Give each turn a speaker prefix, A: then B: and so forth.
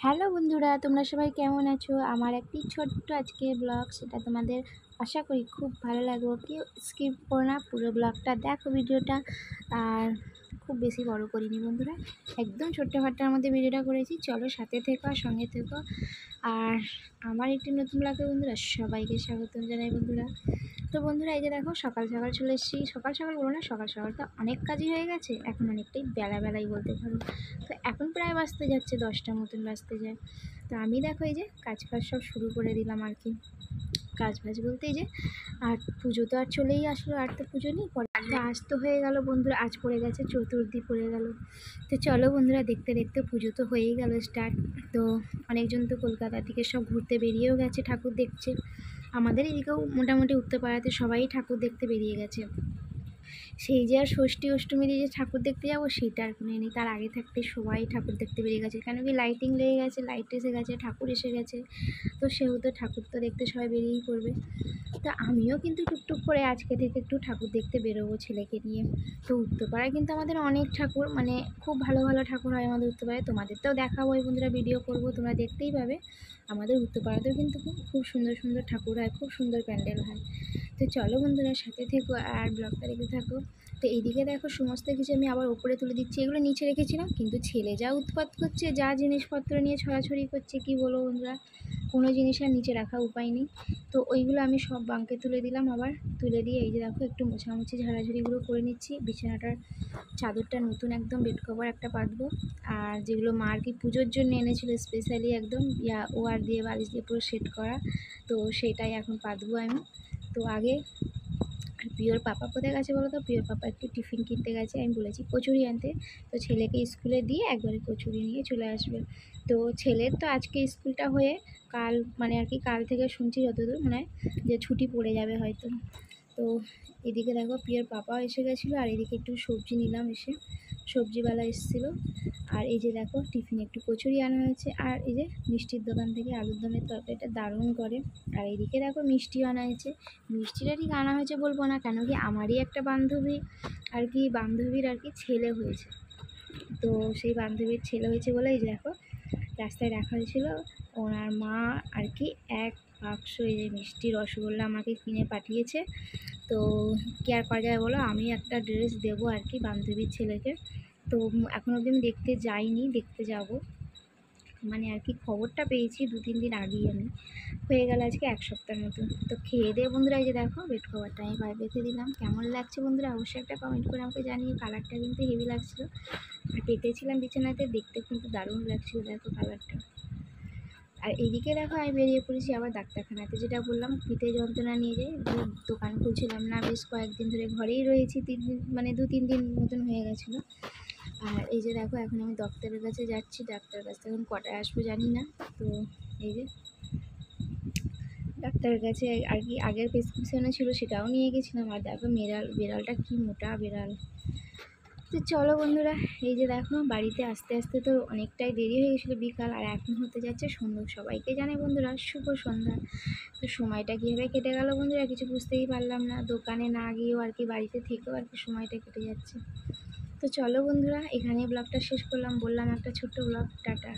A: Hello বন্ধুরা, তোমরা সবাই কেমন আছো? আমার একটি ছোট্ট আজকে ব্লগ, সেটা তোমাদের আশা করি খুব ভালো লাগবে। কেউ স্কিপ করো না, পুরো ব্লগটা দেখো ভিডিওটা। আর খুব বেশি বড় করিনি বন্ধুরা, একদম ছোট্টখাট্টার মধ্যে ভিডিওটা করেছি। চলো সাথে থেকো আর সঙ্গে থেকো। আর আমার একটি নতুন ব্লগে বন্ধুরা সবাইকে স্বাগতম জানাই বন্ধুরা। তো বন্ধুরা, এই যে দেখো সকাল সকাল চলে এসেছি। সকাল সকাল বলো না, সকাল সকাল তো অনেক কাজই হয়ে গেছে, এখন অনেকটাই বেলাই বলতে পারো। তো এখন প্রায় বাজতে যাচ্ছে 10টার মতন বাজতে যায়। তো আমি দেখো এই যে কাজ ফাজ সব শুরু করে দিলাম আর কি। কাজ বাজ বলতে এই যে, আর পুজো তো আর চলেই আসলো, আর তো পুজো নেই পরে। তো আজ তো হয়ে গেল বন্ধুরা, আজ পড়ে গেছে চতুর্থী পড়ে গেল। তো চলো বন্ধুরা, দেখতে দেখতে পুজো তো হয়েই গেল স্টার্ট। তো অনেকজন তো কলকাতা থেকে সব ঘুরতে বেরিয়েও গেছে, ঠাকুর দেখছে। আমাদের এদিকেও মোটামুটি উত্তরপাড়াতে সবাই ঠাকুর দেখতে বেরিয়ে গেছে। সেই যে আর ষষ্ঠী অষ্টমীর যে ঠাকুর দেখতে যাবো সেটা আর কোনো নেই, তার আগে থাকতে সবাই ঠাকুর দেখতে বেরিয়ে গেছে। কেন কি লাইটিং লেগে গেছে, লাইট এসে গেছে, ঠাকুর এসে গেছে। তো সেহেতু ঠাকুর তো দেখতে সবাই বেরিয়েই পড়বে। তো আমিও কিন্তু টুকটুক করে আজকে থেকে একটু ঠাকুর দেখতে বেরোবো ছেলেকে নিয়ে। তো উত্তরপাড়ায় কিন্তু আমাদের অনেক ঠাকুর, মানে খুব ভালো ভালো ঠাকুর হয় আমাদের উত্তরপাড়ায়। তোমাদেরকেও দেখাবো এই বন্ধুরা, ভিডিও করবো, তোমরা দেখতেই পাবে। আমাদের উত্তরপাড়াতেও কিন্তু খুব খুব সুন্দর সুন্দর ঠাকুর হয়, খুব সুন্দর প্যান্ডেল হয়। তো চলো বন্ধুরা সাথে থেকো আর ব্লগটা দেখতে থাকো। তো এইদিকে দেখো সমস্ত কিছু আমি আবার ওপরে তুলে দিচ্ছি, এগুলো নিচে রেখেছিলাম, কিন্তু ছেলে যা উৎপাত করছে, যা জিনিসপত্র নিয়ে ছড়াছড়ি করছে, কি বলবো বন্ধুরা, কোনো জিনিস আর নিচে রাখা উপায় নেই। তো ওইগুলো আমি সব বাঙ্কে তুলে দিলাম, আবার তুলে দিয়ে এই যে দেখো একটু মোছামুছি ঝাড়াঝাড়িগুলো করে নিচ্ছি। বিছানাটার চাদরটা নতুন একদম বেড কভার একটা পাতবো। আর যেগুলো মা আর কি পুজোর জন্য এনেছিল স্পেশালি একদম ওয়ার দিয়ে বালিশ দিয়ে পুরো সেট করা, তো সেটাই এখন পাতবো আমি। তো আগে প্রিয়র পাপা কোথায় গেছে বলো তো? প্রিয়র পাপা একটু টিফিন কিনতে গেছে, আমি বলেছি কচুরি আনতে। তো ছেলেকে স্কুলে দিয়ে একবারে কচুরি নিয়ে চলে আসবে। তো ছেলের তো আজকে স্কুলটা হয়ে কাল, মানে আর কি কাল থেকে শুনছি যতদূর মনে হয় যে ছুটি পড়ে যাবে হয়তো। তো এদিকে দেখো প্রিয়র পাপাও এসে গেছিলো, আর এদিকে একটু সবজি নিলাম এসে, সবজিওয়ালা এসেছিলো। আর এই যে দেখো টিফিনে একটু কচুরি আনা হয়েছে, আর এই যে মিষ্টির দোকান থেকে আলুর দমের তরকারিটা দারুণ করে। আর এইদিকে দেখো মিষ্টিও আনা হয়েছে। মিষ্টিটা ঠিক আনা হয়েছে বলবো না, কেন কি আমারই একটা বান্ধবী আর কি, বান্ধবীর আর কি ছেলে হয়েছে। তো সেই বান্ধবীর ছেলে হয়েছে বলে এই যে দেখো রাস্তায় রাখা হয়েছিল। ওনার মা আর কি এক বাক্স এই যে মিষ্টি রসগোল্লা আমাকে কিনে পাঠিয়েছে। তো কী আর করা যায় বলো, আমি একটা ড্রেস দেবো আর কি বান্ধবীর ছেলেকে। তো এখন অবধি আমি দেখতে যাইনি, দেখতে যাব, মানে আর কি খবরটা পেয়েছি 2-3 দিন আগেই আমি। হয়ে গেল আজকে 1 সপ্তাহের মতন। তো খেয়ে দিয়ে বন্ধুরা এই যে দেখো বেড কভারটা আমি গায়ে বেঁধে দিলাম। কেমন লাগছে বন্ধুরা অবশ্যই একটা কমেন্ট করে আমাকে জানিয়ে। কালারটা কিন্তু হেভি লাগছিলো, আর পেতেছিলাম বিছানাতে, দেখতে কিন্তু দারুণ লাগছিলো দেখো কালারটা। আর এইদিকে দেখো আমি বেরিয়ে পড়েছি আবার ডাক্তারখানাতে, যেটা বললাম পিঠে যন্ত্রণা নিয়ে যে দোকান খুলছিলাম না, বেশ কয়েকদিন ধরে ঘরেই রয়েছি, 3 দিন মানে 2-3 দিন মতন হয়ে গেছিলো। আর এই যে দেখো এখন আমি ডক্টরের কাছে যাচ্ছি, ডাক্তার কাছ থেকে এখন কটায় আসবো জানি না। তো এই যে ডাক্তারের কাছে আর কি আগের প্রেসক্রিপশানও ছিল সেটাও নিয়ে গেছিলাম। আর দেখো বেড়ালটা কি মোটা বেড়াল। তো চলো বন্ধুরা, এই যে দেখো বাড়িতে আস্তে আস্তে তো অনেকটাই দেরি হয়ে গেছিলো বিকাল, আর এখন হতে যাচ্ছে সন্ধ্যা। সবাইকে জানে বন্ধুরা শুভ সন্ধ্যা। তো সময়টা কীভাবে কেটে গেল বন্ধুরা কিছু বুঝতেই পারলাম না, দোকানে না গিয়েও আর কি বাড়িতে থেকেও আর কি সময়টা কেটে যাচ্ছে। তো চলো বন্ধুরা, এখানেই ব্লগটা শেষ করলাম, বললাম একটা ছোট্ট ব্লগ, টাটা।